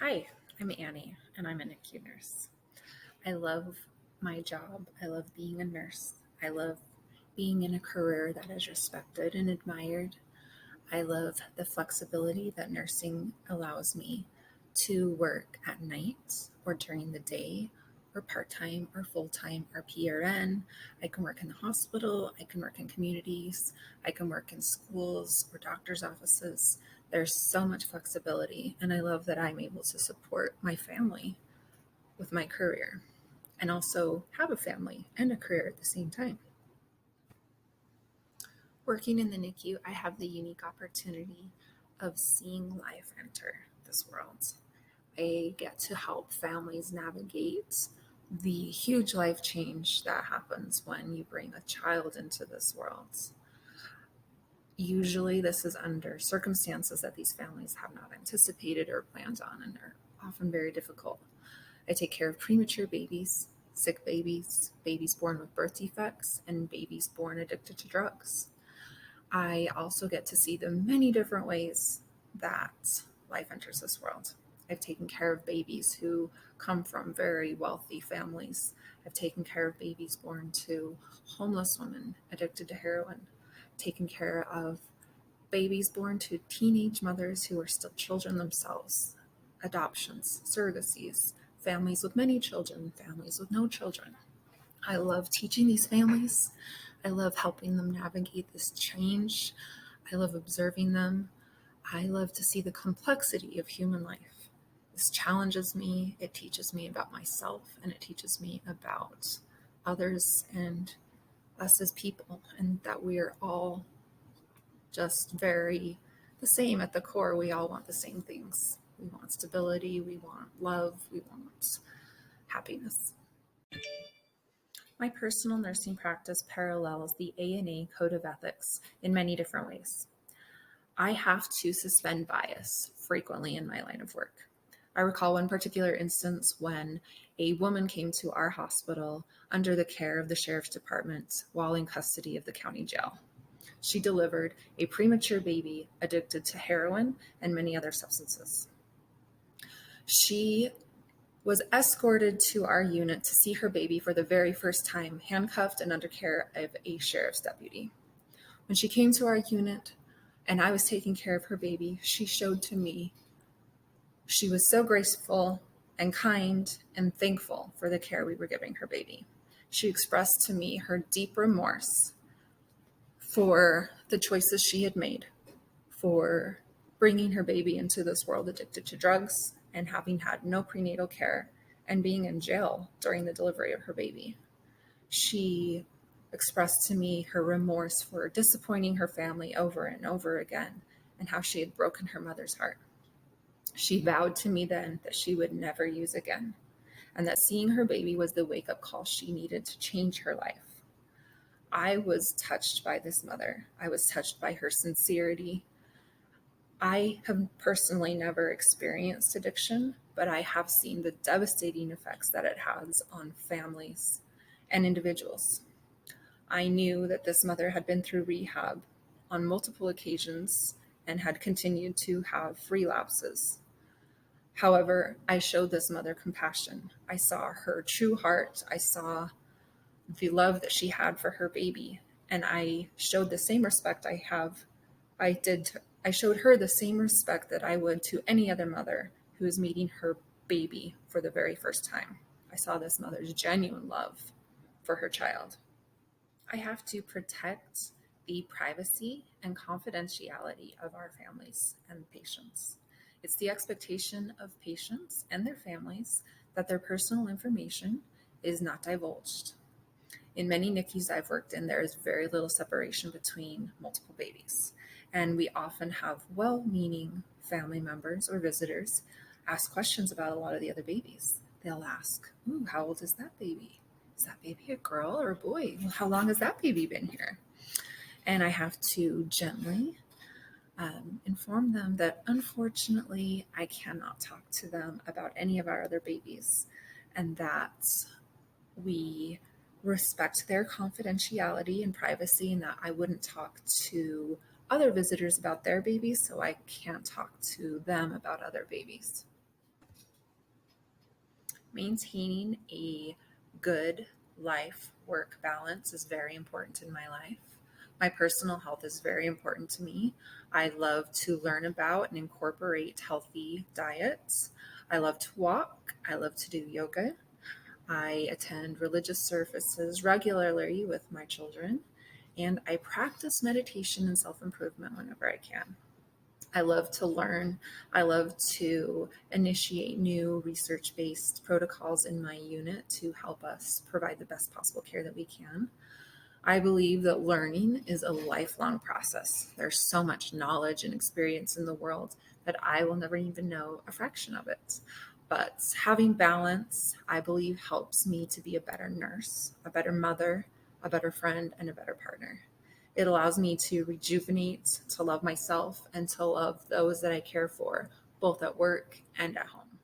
Hi, I'm Annie, and I'm a NICU nurse. I love my job. I love being a nurse. I love being in a career that is respected and admired. I love the flexibility that nursing allows me to work at night or during the day or part time or full time or PRN. I can work in the hospital. I can work in communities. I can work in schools or doctor's offices. There's so much flexibility, and I love that I'm able to support my family with my career and also have a family and a career at the same time. Working in the NICU, I have the unique opportunity of seeing life enter this world. I get to help families navigate the huge life change that happens when you bring a child into this world. Usually, this is under circumstances that these families have not anticipated or planned on and are often very difficult. I take care of premature babies, sick babies, babies born with birth defects, and babies born addicted to drugs. I also get to see the many different ways that life enters this world. I've taken care of babies who come from very wealthy families. I've taken care of babies born to homeless women addicted to heroin, taken care of babies born to teenage mothers who are still children themselves, adoptions, surrogacies, families with many children, families with no children. I love teaching these families. I love helping them navigate this change. I love observing them. I love to see the complexity of human life. This challenges me. It teaches me about myself, and it teaches me about others and us as people, and that we are all just very the same at the core. We all want the same things. We want stability. We want love. We want happiness. My personal nursing practice parallels the ANA Code of Ethics in many different ways. I have to suspend bias frequently in my line of work. I recall one particular instance when a woman came to our hospital under the care of the sheriff's department while in custody of the county jail. She delivered a premature baby addicted to heroin and many other substances. She was escorted to our unit to see her baby for the very first time, handcuffed and under care of a sheriff's deputy. When she came to our unit and I was taking care of her baby, she showed to me she was so graceful and kind and thankful for the care we were giving her baby. She expressed to me her deep remorse for the choices she had made, for bringing her baby into this world addicted to drugs and having had no prenatal care and being in jail during the delivery of her baby. She expressed to me her remorse for disappointing her family over and over again and how she had broken her mother's heart. She vowed to me then that she would never use again, and that seeing her baby was the wake-up call she needed to change her life. I was touched by this mother. I was touched by her sincerity. I have personally never experienced addiction, but I have seen the devastating effects that it has on families and individuals. I knew that this mother had been through rehab on multiple occasions and had continued to have relapses. However, I showed this mother compassion. I saw her true heart. I saw the love that she had for her baby, and I showed the same respect I showed her the same respect that I would to any other mother who is meeting her baby for the very first time. I saw this mother's genuine love for her child. I have to protect the privacy and confidentiality of our families and patients. It's the expectation of patients and their families that their personal information is not divulged. In many NICUs I've worked in, there is very little separation between multiple babies. And we often have well-meaning family members or visitors ask questions about a lot of the other babies. They'll ask, "Ooh, how old is that baby? Is that baby a girl or a boy? Well, how long has that baby been here?" And I have to gently inform them that unfortunately I cannot talk to them about any of our other babies, and that we respect their confidentiality and privacy, and that I wouldn't talk to other visitors about their babies, so I can't talk to them about other babies. Maintaining a good life work balance is very important in my life. My personal health is very important to me. I love to learn about and incorporate healthy diets. I love to walk. I love to do yoga. I attend religious services regularly with my children, and I practice meditation and self improvement whenever I can. I love to learn. I love to initiate new research based protocols in my unit to help us provide the best possible care that we can. I believe that learning is a lifelong process. There's so much knowledge and experience in the world that I will never even know a fraction of it. But having balance, I believe, helps me to be a better nurse, a better mother, a better friend, and a better partner. It allows me to rejuvenate, to love myself, and to love those that I care for, both at work and at home.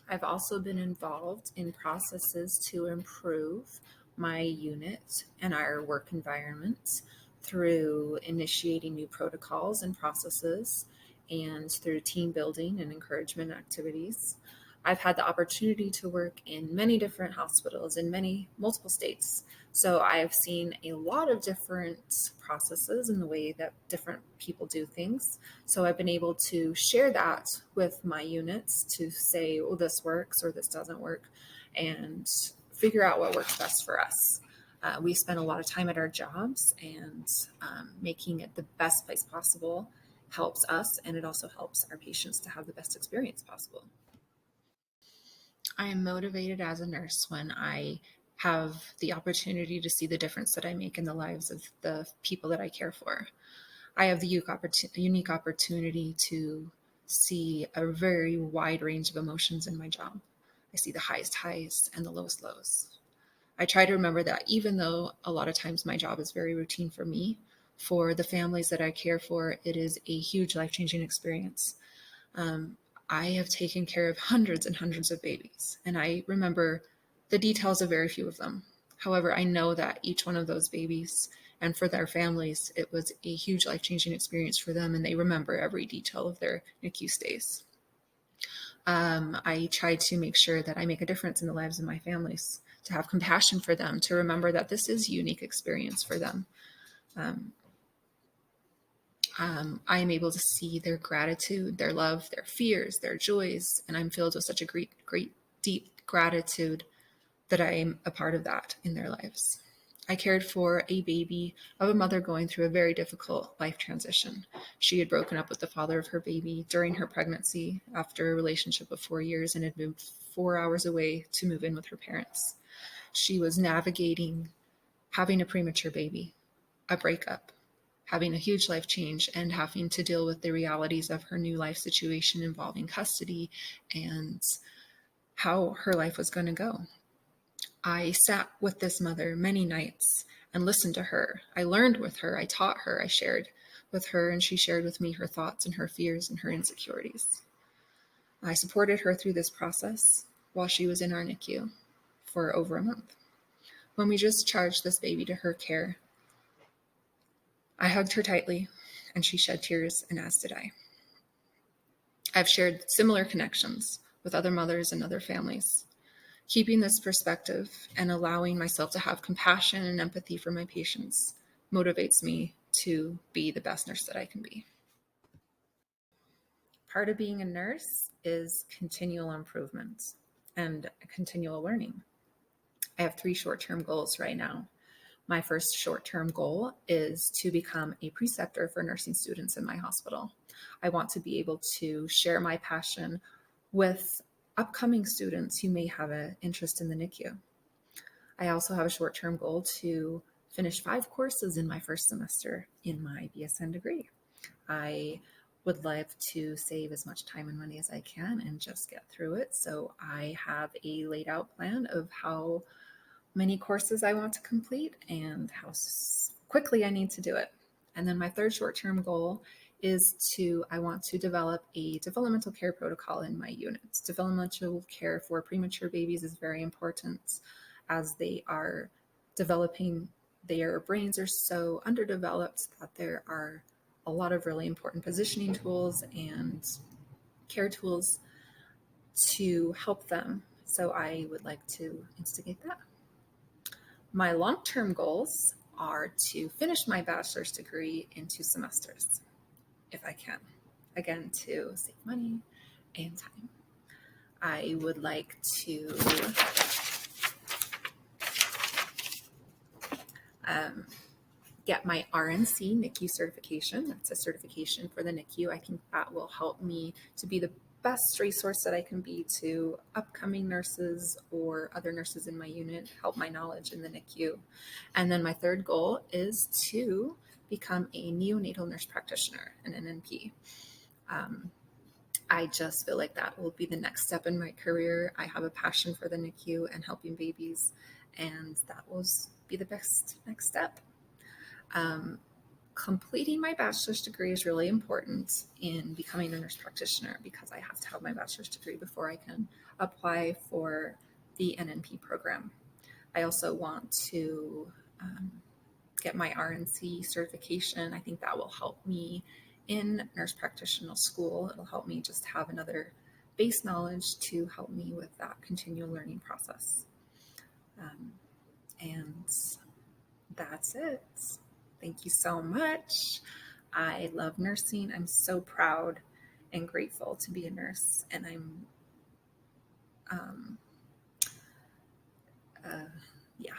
I've also been involved in processes to improve my unit and our work environment through initiating new protocols and processes and through team building and encouragement activities. I've had the opportunity to work in many different hospitals in many multiple states. So I have seen a lot of different processes in the way that different people do things. So I've been able to share that with my units to say, oh, this works or this doesn't work, and figure out what works best for us. We spend a lot of time at our jobs, and making it the best place possible helps us, and it also helps our patients to have the best experience possible. I am motivated as a nurse when I have the opportunity to see the difference that I make in the lives of the people that I care for. I have the unique opportunity to see a very wide range of emotions in my job. I see the highest highs and the lowest lows. I try to remember that even though a lot of times my job is very routine for me, for the families that I care for, it is a huge life changing experience. Um, I have taken care of hundreds and hundreds of babies, and I remember the details of very few of them. However, I know that each one of those babies and for their families, it was a huge life changing experience for them, and they remember every detail of their NICU stays. I try to make sure that I make a difference in the lives of my families, to have compassion for them, to remember that this is a unique experience for them. Um, I am able to see their gratitude, their love, their fears, their joys, and I'm filled with such a great, great, deep gratitude that I am a part of that in their lives. I cared for a baby of a mother going through a very difficult life transition. She had broken up with the father of her baby during her pregnancy after a relationship of 4 years and had moved 4 hours away to move in with her parents. She was navigating having a premature baby, a breakup, having a huge life change, and having to deal with the realities of her new life situation involving custody and how her life was going to go. I sat with this mother many nights and listened to her. I learned with her, I taught her, I shared with her, and she shared with me her thoughts and her fears and her insecurities. I supported her through this process while she was in our NICU for over a month. When we just charged this baby to her care, I hugged her tightly, and she shed tears, and as did I. I've shared similar connections with other mothers and other families. Keeping this perspective and allowing myself to have compassion and empathy for my patients motivates me to be the best nurse that I can be. Part of being a nurse is continual improvement and continual learning. I have 3 short-term goals right now. My first short-term goal is to become a preceptor for nursing students in my hospital. I want to be able to share my passion with upcoming students who may have an interest in the NICU. I also have a short-term goal to finish 5 courses in my first semester in my BSN degree. I would love to save as much time and money as I can and just get through it. So I have a laid out plan of how many courses I want to complete and how quickly I need to do it. And then my third short-term goal is I want to develop a developmental care protocol in my units. Developmental care for premature babies is very important as they are developing. Their brains are so underdeveloped that there are a lot of really important positioning tools and care tools to help them. So I would like to instigate that. My long-term goals are to finish my bachelor's degree in 2 semesters, if I can. Again, to save money and time. I would like to get my RNC NICU certification. That's a certification for the NICU. I think that will help me to be the best resource that I can be to upcoming nurses or other nurses in my unit, help my knowledge in the NICU. And then my third goal is to become a neonatal nurse practitioner, an NNP. I just feel like that will be the next step in my career. I have a passion for the NICU and helping babies, and that will be the best next step. Completing my bachelor's degree is really important in becoming a nurse practitioner because I have to have my bachelor's degree before I can apply for the NNP program. I also want to get my RNC certification. I think that will help me in nurse practitioner school. It'll help me just have another base knowledge to help me with that continual learning process. And that's it. Thank you so much. I love nursing. I'm so proud and grateful to be a nurse, and yeah.